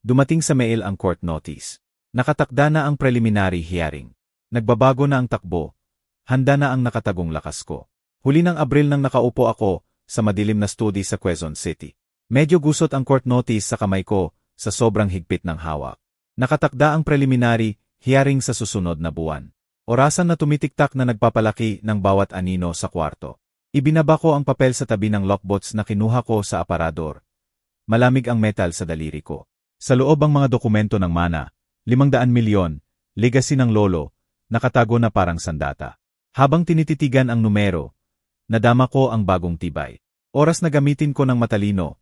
dumating sa mail ang court notice. Nakatakda na ang preliminary hearing. Nagbabago na ang takbo. Handa na ang nakatagong lakas ko. Huli ng Abril nang nakaupo ako sa madilim na study sa Quezon City. Medyo gusot ang court notice sa kamay ko sa sobrang higpit ng hawak. Nakatakda ang preliminary hearing sa susunod na buwan. Orasan na tumitiktak na nagpapalaki ng bawat anino sa kwarto. Ibinaba ko ang papel sa tabi ng lockbox na kinuha ko sa aparador. Malamig ang metal sa daliri ko. Sa loob ang mga dokumento ng mana, 500 milyon, legacy ng lolo, nakatago na parang sandata. Habang tinititigan ang numero, nadama ko ang bagong tibay. Oras na gamitin ko ng matalino.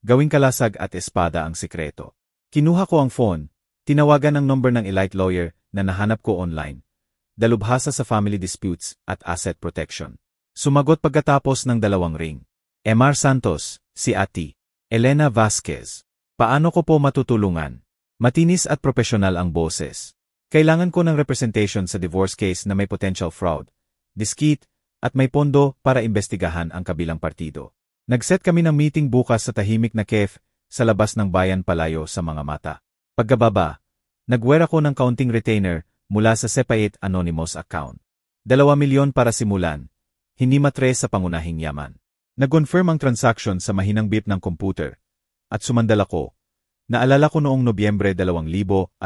Gawing kalasag at espada ang sikreto. Kinuha ko ang phone, tinawagan ang number ng elite lawyer na nahanap ko online. Dalubhasa sa family disputes at asset protection. Sumagot pagkatapos ng 2 ring. Mr. Santos, si Ati. Elena Vasquez. Paano ko po matutulungan? Matinis at profesional ang boses. Kailangan ko ng representation sa divorce case na may potential fraud, diskit, at may pondo para imbestigahan ang kabilang partido. Nagset kami ng meeting bukas sa tahimik na cafe sa labas ng bayan palayo sa mga mata. Pagkababa, nag-wire ako ng counting retainer mula sa separate anonymous account. 2 milyon para simulan. Hindi matres sa pangunahing yaman. Nag-confirm ang transaction sa mahinang beep ng computer. At sumandal ako. Naalala ko noong Nobyembre 2023.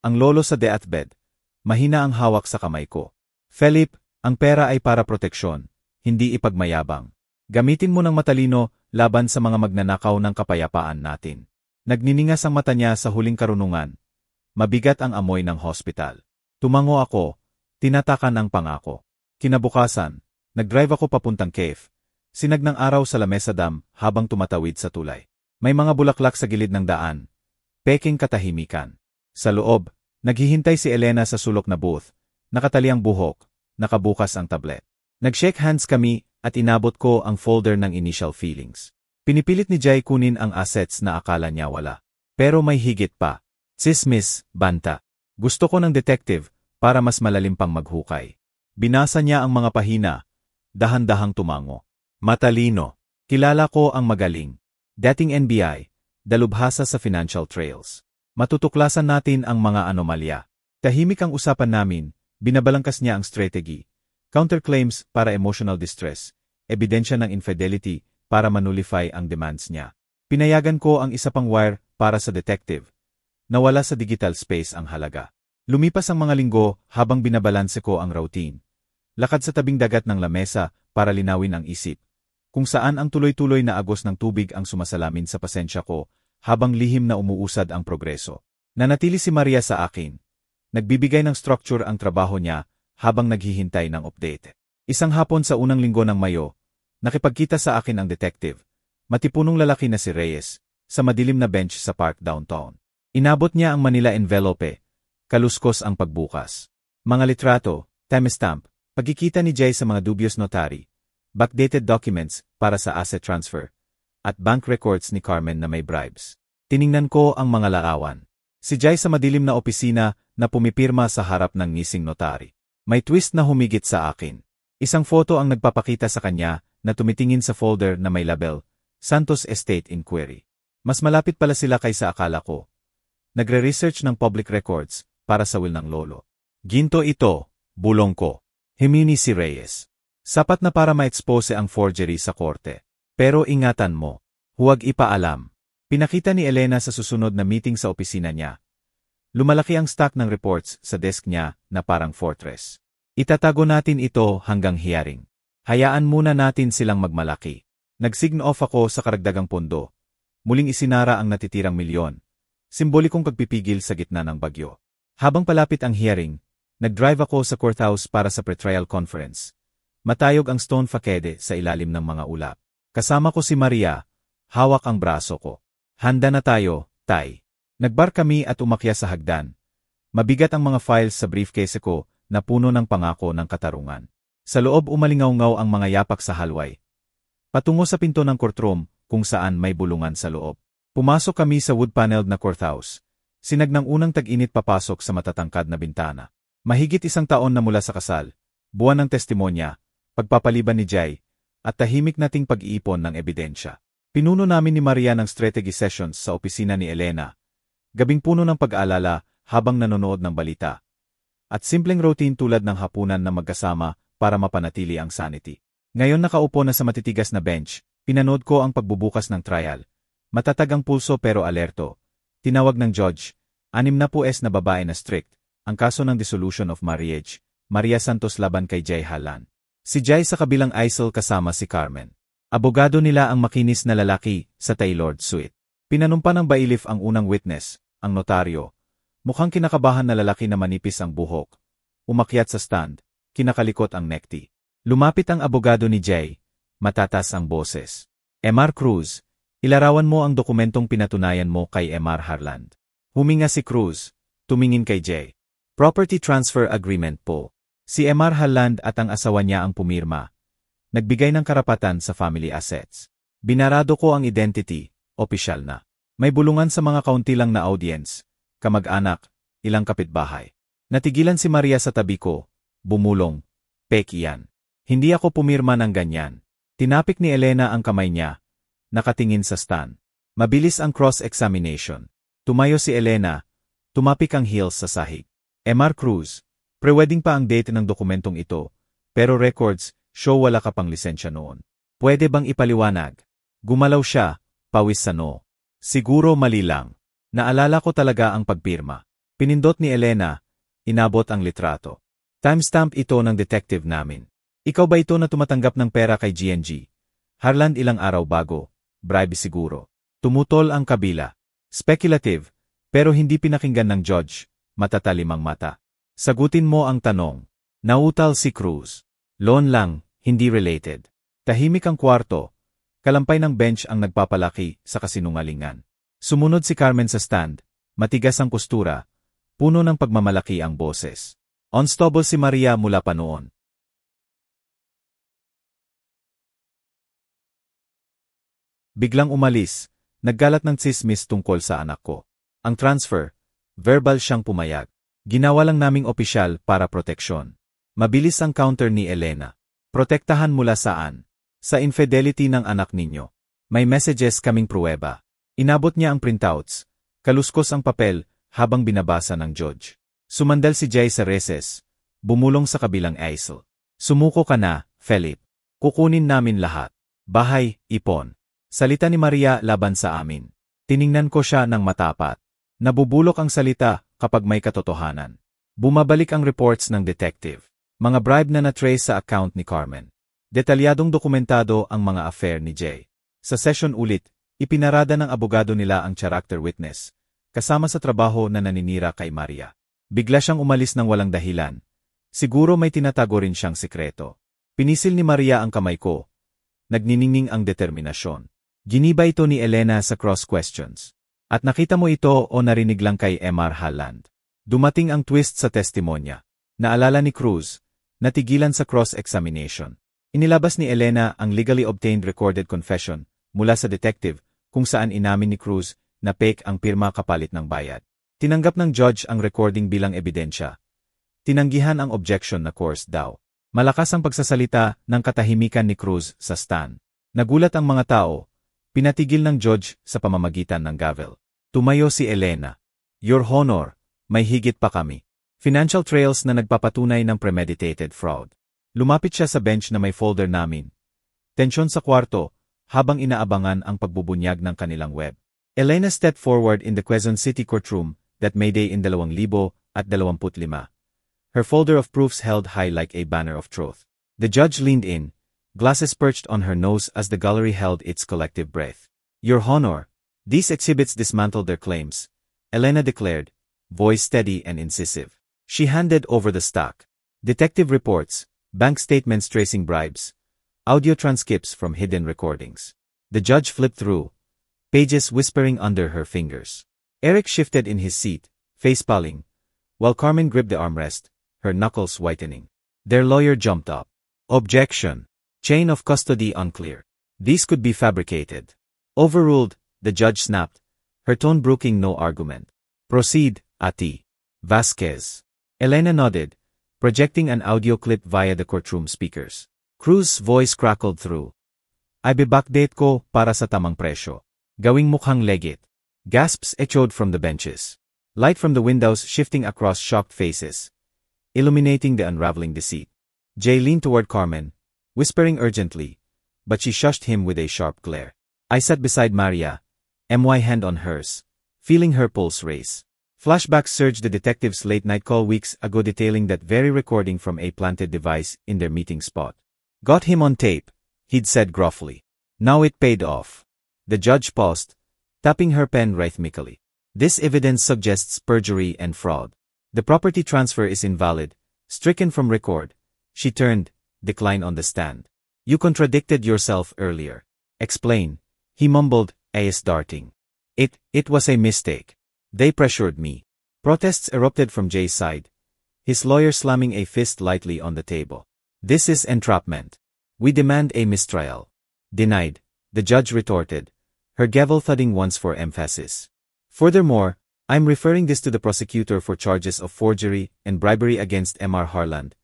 Ang lolo sa deathbed. Mahina ang hawak sa kamay ko. Felipe, ang pera ay para proteksyon, hindi ipagmayabang. Gamitin mo ng matalino laban sa mga magnanakaw ng kapayapaan natin. Nagniningas ang mata niya sa huling karunungan. Mabigat ang amoy ng hospital. Tumango ako. Tinatakan ang pangako. Kinabukasan, nag-drive ako papuntang cave. Sinag ng araw sa lamesa dam habang tumatawid sa tulay. May mga bulaklak sa gilid ng daan. Peking katahimikan. Sa loob, naghihintay si Elena sa sulok na booth. Nakatali ang buhok, nakabukas ang tablet. Nag-shake hands kami at inabot ko ang folder ng initial feelings. Pinipilit ni Jai kunin ang assets na akala niya wala. Pero may higit pa. Tsismis, banta. Gusto ko ng detective para mas malalim pang maghukay. Binasa niya ang mga pahina. Dahan-dahang tumango. Matalino. Kilala ko ang magaling. Dating NBI. Dalubhasa sa financial trails. Matutuklasan natin ang mga anomalya. Tahimik ang usapan namin. Binabalangkas niya ang strategy. Counterclaims para emotional distress. Ebidensya ng infidelity para manulify ang demands niya. Pinayagan ko ang isa pang wire para sa detective. Nawala sa digital space ang halaga. Lumipas ang mga linggo habang binabalanse ko ang routine. Lakad sa tabing dagat ng lamesa para linawin ang isip. Kung saan ang tuloy-tuloy na agos ng tubig ang sumasalamin sa pasensya ko habang lihim na umuusad ang progreso. Nanatili si Maria sa akin. Nagbibigay ng structure ang trabaho niya habang naghihintay ng update. Isang hapon sa unang linggo ng Mayo, nakipagkita sa akin ang detective. Matipunong lalaki na si Reyes, sa madilim na bench sa park downtown. Inabot niya ang Manila envelope. Kaluskos ang pagbukas. Mga litrato, timestamp, pagkikita ni Jay sa mga dubious notary, backdated documents para sa asset transfer, at bank records ni Carmen na may bribes. Tiningnan ko ang mga larawan. Si Jay sa madilim na opisina na pumipirma sa harap ng ngising notary. May twist na humigit sa akin. Isang photo ang nagpapakita sa kanya na tumitingin sa folder na may label, Santos Estate Inquiry. Mas malapit pala sila kaysa akala ko. Nagre-research ng public records para sa will ng lolo. Ginto ito, bulong ko. Himini si Reyes. Sapat na para ma-expose ang forgery sa korte. Pero ingatan mo, huwag ipaalam. Pinakita ni Elena sa susunod na meeting sa opisina niya. Lumalaki ang stack ng reports sa desk niya na parang fortress. Itatago natin ito hanggang hearing. Hayaan muna natin silang magmalaki. Nag-sign off ako sa karagdagang pondo. Muling isinara ang natitirang milyon. Simbolikong pagpipigil sa gitna ng bagyo. Habang palapit ang hearing, nag-drive ako sa courthouse para sa pretrial conference. Matayog ang stone facade sa ilalim ng mga ulap. Kasama ko si Maria, hawak ang braso ko. Handa na tayo, Tay. Nagbar kami at umakyat sa hagdan. Mabigat ang mga files sa briefcase ko na puno ng pangako ng katarungan. Sa loob umalingaw-ngaw ang mga yapak sa halway. Patungo sa pinto ng courtroom kung saan may bulungan sa loob. Pumasok kami sa wood-paneled na courthouse. Sinag ng unang tag-init papasok sa matatangkad na bintana. Mahigit 1 taon na mula sa kasal, buwan ng testimonya, pagpapaliban ni Jay, at tahimik nating pag-iipon ng ebidensya. Pinuno namin ni Maria ng strategy sessions sa opisina ni Elena. Gabing puno ng pag-aalala habang nanonood ng balita. At simpleng routine tulad ng hapunan na magkasama para mapanatili ang sanity. Ngayon nakaupo na sa matitigas na bench, pinanood ko ang pagbubukas ng trial. Matatag ang pulso pero alerto. Tinawag ng judge, 60 na babae na strict, ang kaso ng dissolution of marriage, Maria Santos laban kay Jay Hallan. Si Jay sa kabilang aisle kasama si Carmen. Abogado nila ang makinis na lalaki sa tailored suite. Pinanumpa ng bailiff ang unang witness, ang notaryo. Mukhang kinakabahan na lalaki na manipis ang buhok. Umakyat sa stand, kinakalikot ang necktie. Lumapit ang abogado ni Jay. Matatas ang boses. Mr. Cruz, ilarawan mo ang dokumentong pinatunayan mo kay Mr. Harland. Huminga si Cruz, tumingin kay Jay. Property transfer agreement po. Si Mr. Harland at ang asawa niya ang pumirma. Nagbigay ng karapatan sa family assets. Binarado ko ang identity, opisyal na. May bulungan sa mga kaunti lang na audience, kamag-anak, ilang kapitbahay. Natigilan si Maria sa tabi ko, bumulong, pek iyan. Hindi ako pumirma ng ganyan. Tinapik ni Elena ang kamay niya, nakatingin sa stand. Mabilis ang cross-examination. Tumayo si Elena, tumapik ang heels sa sahig. Mr. Cruz, pre-wedding pa ang date ng dokumentong ito, pero records, show wala ka pang lisensya noon. Pwede bang ipaliwanag? Gumalaw siya, pawis sa no. Siguro mali lang. Naalala ko talaga ang pagpirma. Pinindot ni Elena, inabot ang litrato. Timestamp ito ng detective namin. Ikaw ba ito na tumatanggap ng pera kay GNG? Harland ilang araw bago, bribe siguro. Tumutol ang kabila. Speculative, pero hindi pinakinggan ng judge, matatalimang mata. Sagutin mo ang tanong. Nautal si Cruz. Loan lang, hindi related. Tahimik ang kwarto. Kalampay ng bench ang nagpapalaki sa kasinungalingan. Sumunod si Carmen sa stand, matigas ang postura, puno ng pagmamalaki ang boses. Unstable si Maria mula pa noon. Biglang umalis, naggalat ng tsismis tungkol sa anak ko. Ang transfer, verbal siyang pumayag. Ginawa lang naming opisyal para proteksyon. Mabilis ang counter ni Elena. Protektahan mula saan? Sa infidelity ng anak ninyo. May messages kaming pruweba. Inabot niya ang printouts. Kaluskos ang papel habang binabasa ng judge. Sumandal si Jay sa recess. Bumulong sa kabilang aisle. Sumuko ka na, Philip. Kukunin namin lahat. Bahay, ipon. Salita ni Maria laban sa amin. Tiningnan ko siya ng matapat. Nabubulok ang salita kapag may katotohanan. Bumabalik ang reports ng detective. Mga bribe na na-trace sa account ni Carmen. Detalyadong dokumentado ang mga affair ni Jay. Sa session ulit, ipinarada ng abogado nila ang character witness, kasama sa trabaho na naninira kay Maria. Bigla siyang umalis ng walang dahilan. Siguro may tinatago rin siyang sekreto. Pinisil ni Maria ang kamay ko. Nagniningning ang determinasyon. Giniba ito ni Elena sa cross questions. At nakita mo ito o narinig lang kay Mr. Halland. Dumating ang twist sa testimonya. Naalala ni Cruz, natigilan sa cross-examination. Inilabas ni Elena ang legally obtained recorded confession mula sa detective kung saan inamin ni Cruz na fake ang pirma kapalit ng bayad. Tinanggap ng judge ang recording bilang ebidensya. Tinanggihan ang objection na coerced daw. Malakas ang pagsasalita ng katahimikan ni Cruz sa stand. Nagulat ang mga tao. Pinatigil ng judge sa pamamagitan ng gavel. Tumayo si Elena. Your Honor, may higit pa kami. Financial trails na nagpapatunay ng premeditated fraud. Lumapit siya sa bench na may folder namin. Tensyon sa kwarto, habang inaabangan ang pagbubunyag ng kanilang web. Elena stepped forward in the Quezon City courtroom that Mayday in 2025. Her folder of proofs held high like a banner of truth. The judge leaned in, glasses perched on her nose as the gallery held its collective breath. Your Honor, these exhibits dismantled their claims, Elena declared, voice steady and incisive. She handed over the stack. Detective reports, bank statements tracing bribes, audio transcripts from hidden recordings. The judge flipped through, pages whispering under her fingers. Eric shifted in his seat, face palling, while Carmen gripped the armrest, her knuckles whitening. Their lawyer jumped up. Objection. Chain of custody unclear. These could be fabricated. Overruled, the judge snapped, her tone brooking no argument. Proceed, Ati. Vasquez. Elena nodded, projecting an audio clip via the courtroom speakers. Cruz's voice crackled through. I backdate ko para sa tamang presyo. Gawing mukhang legit. Gasps echoed from the benches. Light from the windows shifting across shocked faces, illuminating the unraveling deceit. Jay leaned toward Carmen, whispering urgently, but she shushed him with a sharp glare. I sat beside Maria, my hand on hers, feeling her pulse race. Flashbacks surged the detective's late-night call weeks ago detailing that very recording from a planted device in their meeting spot. Got him on tape, he'd said gruffly. Now it paid off. The judge paused, tapping her pen rhythmically. This evidence suggests perjury and fraud. The property transfer is invalid, stricken from record. She turned, declined on the stand. You contradicted yourself earlier. Explain. He mumbled, eyes darting. It was a mistake. They pressured me. Protests erupted from Jay's side, his lawyer slamming a fist lightly on the table. This is entrapment. We demand a mistrial. Denied, the judge retorted, her gavel thudding once for emphasis. Furthermore, I'm referring this to the prosecutor for charges of forgery and bribery against Mr. Harland,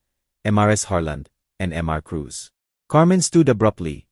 Mrs. Harland, and Mr. Cruz. Carmen stood abruptly,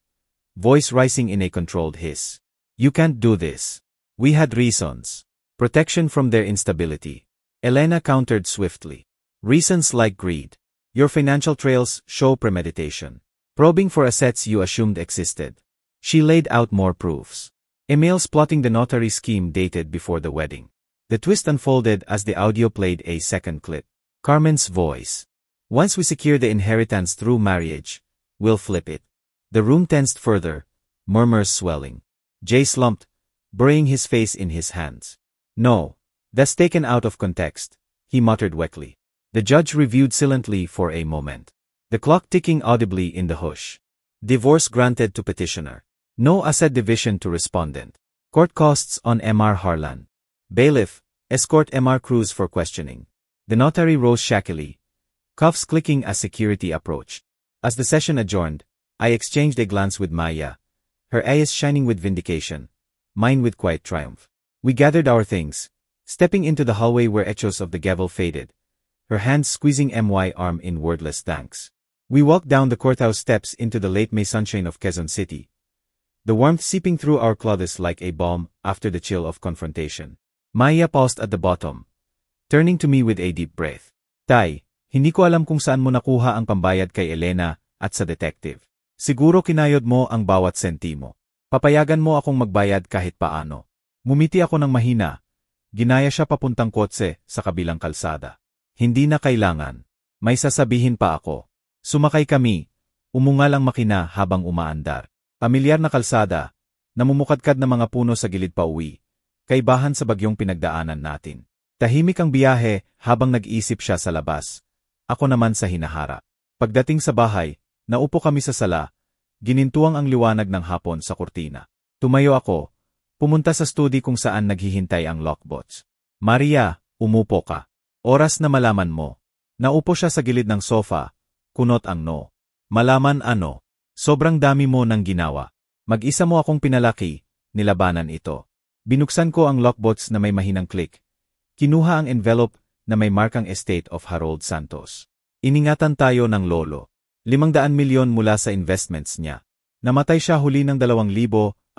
voice rising in a controlled hiss. You can't do this. We had reasons. Protection from their instability. Elena countered swiftly. Reasons like greed. Your financial trails show premeditation. Probing for assets you assumed existed. She laid out more proofs. Emails plotting the notary scheme dated before the wedding. The twist unfolded as the audio played a second clip. Carmen's voice. Once we secure the inheritance through marriage, we'll flip it. The room tensed further, murmurs swelling. Jay slumped, burying his face in his hands. No, that's taken out of context, he muttered weakly. The judge reviewed silently for a moment. The clock ticking audibly in the hush. Divorce granted to petitioner. No asset division to respondent. Court costs on Mr. Harlan. Bailiff, escort Mr. Cruz for questioning. The notary rose shakily, cuffs clicking as security approached. As the session adjourned, I exchanged a glance with Maya, her eyes shining with vindication, mine with quiet triumph. We gathered our things, stepping into the hallway where echoes of the gavel faded, her hands squeezing my arm in wordless thanks. We walked down the courthouse steps into the late May sunshine of Quezon City, the warmth seeping through our clothes like a balm after the chill of confrontation. Maya paused at the bottom, turning to me with a deep breath. Tay, hindi ko alam kung saan mo nakuha ang pambayad kay Elena at sa detective. Siguro kinayod mo ang bawat sentimo. Papayagan mo akong magbayad kahit paano. Mumiti ako ng mahina. Ginaya siya papuntang kotse sa kabilang kalsada. Hindi na kailangan. May sasabihin pa ako. Sumakay kami. Umungal ang makina habang umaandar. Pamilyar na kalsada, namumukadkad na mga puno sa gilid pa uwi, kaibahan sa bagyong pinagdaanan natin. Tahimik ang biyahe habang nag-iisip siya sa labas. Ako naman sa hinaharap. Pagdating sa bahay, naupo kami sa sala, ginintuang ang liwanag ng hapon sa kurtina. Tumayo ako, pumunta sa study kung saan naghihintay ang lockbots. Maria, umupo ka. Oras na malaman mo. Naupo siya sa gilid ng sofa, kunot ang no. Malaman ano? Sobrang dami mo nang ginawa. Mag-isa mo akong pinalaki, nilabanan ito. Binuksan ko ang lockbots na may mahinang click. Kinuha ang envelope na may markang estate of Harold Santos. Iningatan tayo ng lolo. 500 milyon mula sa investments niya. Namatay siya huli ng 2023.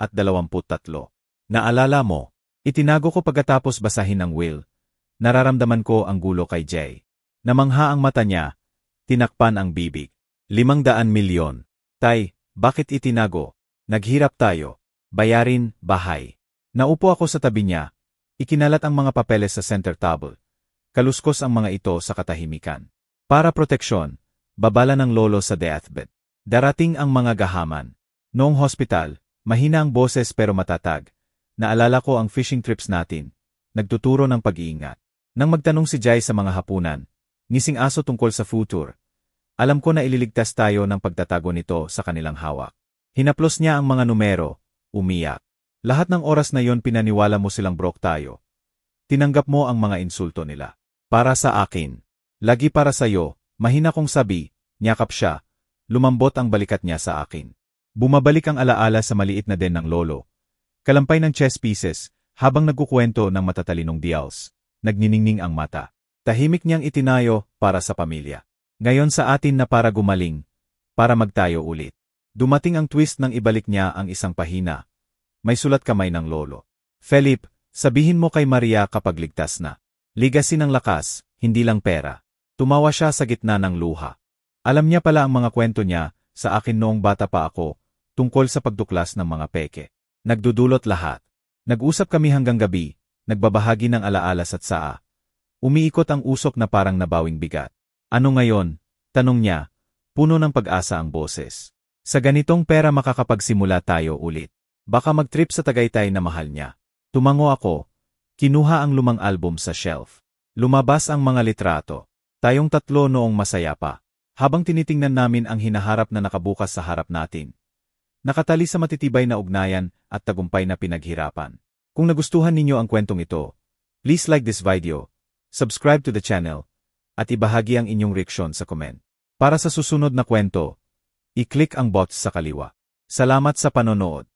Naalala mo, itinago ko pagkatapos basahin ang will. Nararamdaman ko ang gulo kay Jay. Namangha ang mata niya, tinakpan ang bibig. 500 milyon. Tay, bakit itinago? Naghirap tayo. Bayarin, bahay. Naupo ako sa tabi niya. Ikinalat ang mga papeles sa center table. Kaluskos ang mga ito sa katahimikan. Para proteksyon, babala ng lolo sa deathbed. Darating ang mga gahaman. Noong hospital, mahina ang boses pero matatag. Naalala ko ang fishing trips natin. Nagtuturo ng pag-iingat. Nang magtanong si Jai sa mga hapunan, ngising aso tungkol sa future. Alam ko na ililigtas tayo ng pagtatago nito sa kanilang hawak. Hinaplos niya ang mga numero, umiyak. Lahat ng oras na yon pinaniwala mo silang broke tayo. Tinanggap mo ang mga insulto nila. Para sa akin. Lagi para sa'yo, mahina kong sabi, niyakap siya. Lumambot ang balikat niya sa akin. Bumabalik ang alaala sa maliit na den ng lolo. Kalampay ng chess pieces, habang nagkukwento ng matatalinong deals. Nagniningning ang mata. Tahimik niyang itinayo para sa pamilya. Ngayon sa atin na para gumaling, para magtayo ulit. Dumating ang twist nang ibalik niya ang isang pahina. May sulat kamay ng lolo. Felipe, sabihin mo kay Maria kapag ligtas na. Ligasin ng lakas, hindi lang pera. Tumawa siya sa gitna ng luha. Alam niya pala ang mga kwento niya sa akin noong bata pa ako, tungkol sa pagduklas ng mga peke. Nagdudulot lahat. Nag-usap kami hanggang gabi, nagbabahagi ng alaalas at saa. Umiikot ang usok na parang nabawing bigat. Ano ngayon? Tanong niya, puno ng pag-asa ang boses. Sa ganitong pera makakapagsimula tayo ulit. Baka mag-trip sa Tagaytay na mahal niya. Tumango ako. Kinuha ang lumang album sa shelf. Lumabas ang mga litrato. Tayong tatlo noong masaya pa. Habang tinitingnan namin ang hinaharap na nakabukas sa harap natin. Nakatali sa matitibay na ugnayan at tagumpay na pinaghirapan. Kung nagustuhan ninyo ang kwentong ito, please like this video, subscribe to the channel, at ibahagi ang inyong reaksyon sa comment. Para sa susunod na kwento, i-click ang box sa kaliwa. Salamat sa panonood.